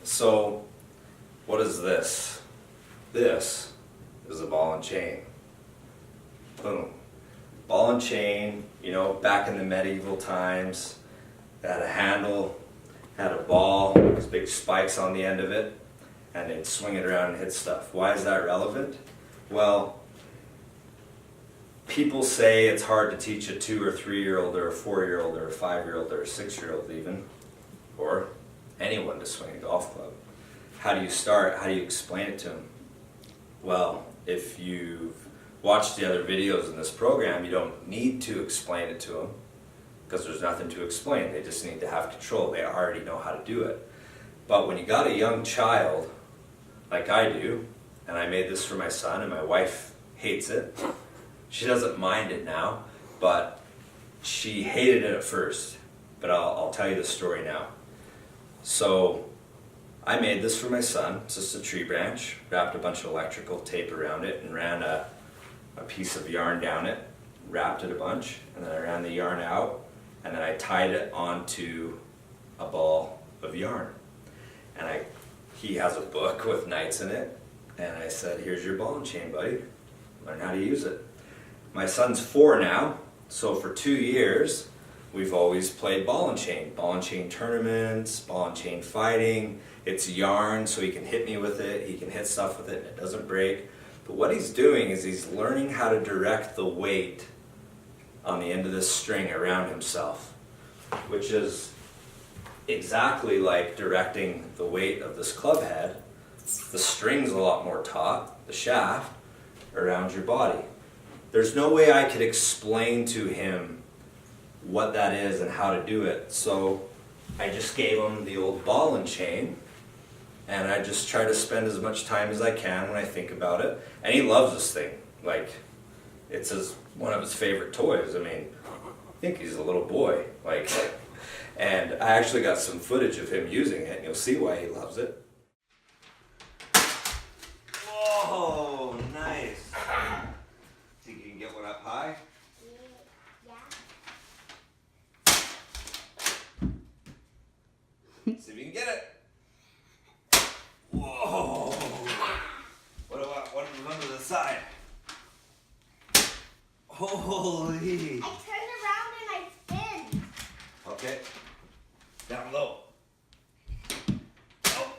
So, what is this? This is a ball and chain. Boom. Ball and chain, you know, back in the medieval times, it had a handle, had a ball, those big spikes on the end of it, and they'd swing it around and hit stuff. Why is that relevant? Well, people say it's hard to teach a 2 or 3-year-old or a 4-year-old or a 5-year-old or a 6-year-old even, or anyone to swing a golf club. How do you start? How do you explain it to them? Well, if you've watched the other videos in this program, you don't need to explain it to them because there's nothing to explain. They just need to have control. They already know how to do it. But when you got a young child, like I do, and I made this for my son, and my wife hates it. She doesn't mind it now, but she hated it at first. But I'll tell you the story now. So I made this for my son. It's just a tree branch, wrapped a bunch of electrical tape around it, and ran a piece of yarn down it, wrapped it a bunch, and then I ran the yarn out, and then I tied it onto a ball of yarn. And he has a book with nights in it, and I said, here's your ball and chain, buddy. Learn how to use it. My son's 4 now, so for 2 years, we've always played ball and chain tournaments, ball and chain fighting. It's yarn, so he can hit me with it, he can hit stuff with it, and it doesn't break. But what he's doing is he's learning how to direct the weight on the end of this string around himself, which is exactly like directing the weight of this club head. The string's a lot more taut, the shaft, around your body. There's no way I could explain to him what that is and how to do it, so I just gave him the old ball and chain, and I just try to spend as much time as I can when I think about it. And he loves this thing. Like, it's one of his favorite toys. I mean, I think he's a little boy. Like, and I actually got some footage of him using it, and you'll see why he loves it. Whoa, nice. Think you can get one up high? Yeah. See if you can get it. Whoa! What about one to the side? Holy! I turned around and I spin. Okay. Down low. Oh.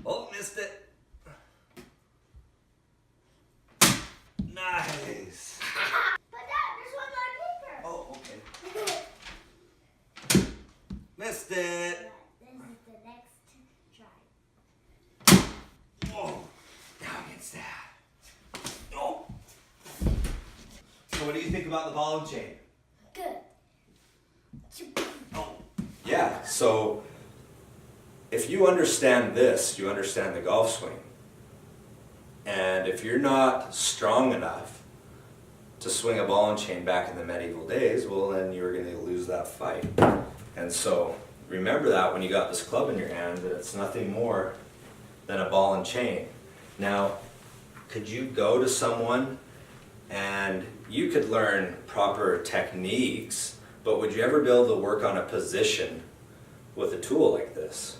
Oh, missed it. Nice. But Dad, there's one more paper. Oh, okay. Missed it. This is the next try. Whoa. Down against that. Oh. So what do you think about the ball and chain? Good. Oh. Yeah, so if you understand this, you understand the golf swing. And if you're not strong enough to swing a ball and chain back in the medieval days, well then you're going to lose that fight. And so remember that when you got this club in your hand, that it's nothing more than a ball and chain. Now, could you go to someone and you could learn proper techniques, but would you ever be able to work on a position with a tool like this?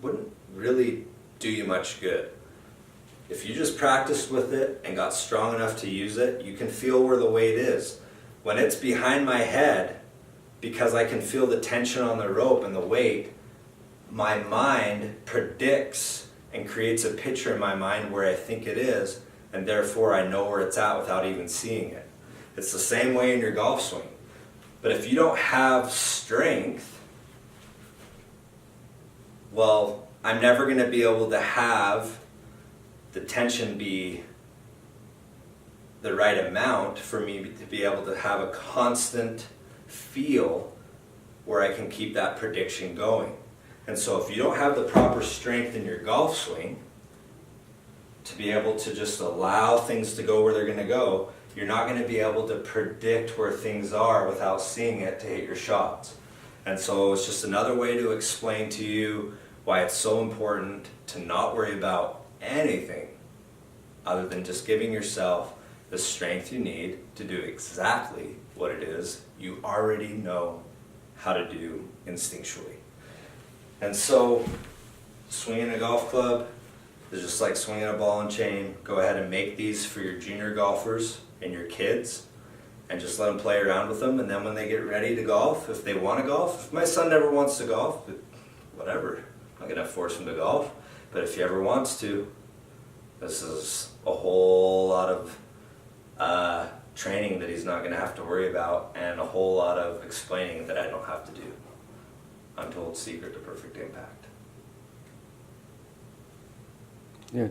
Wouldn't really do you much good. If you just practiced with it and got strong enough to use it, you can feel where the weight is. When it's behind my head, because I can feel the tension on the rope and the weight, my mind predicts and creates a picture in my mind where I think it is, and therefore I know where it's at without even seeing it. It's the same way in your golf swing. But if you don't have strength, well, I'm never going to be able to have the tension be the right amount for me to be able to have a constant feel where I can keep that prediction going. And so if you don't have the proper strength in your golf swing to be able to just allow things to go where they're going to go, you're not going to be able to predict where things are without seeing it to hit your shots. And so it's just another way to explain to you why it's so important to not worry about anything other than just giving yourself the strength you need to do exactly what it is you already know how to do instinctually. And so, swinging a golf club is just like swinging a ball and chain. Go ahead and make these for your junior golfers and your kids, and just let them play around with them. And then when they get ready to golf, if they want to golf, if my son never wants to golf, whatever, I'm not gonna force him to golf. But if he ever wants to, this is a whole lot of training that he's not gonna have to worry about, and a whole lot of explaining that I don't have to do. Untold secret to perfect impact. Yeah.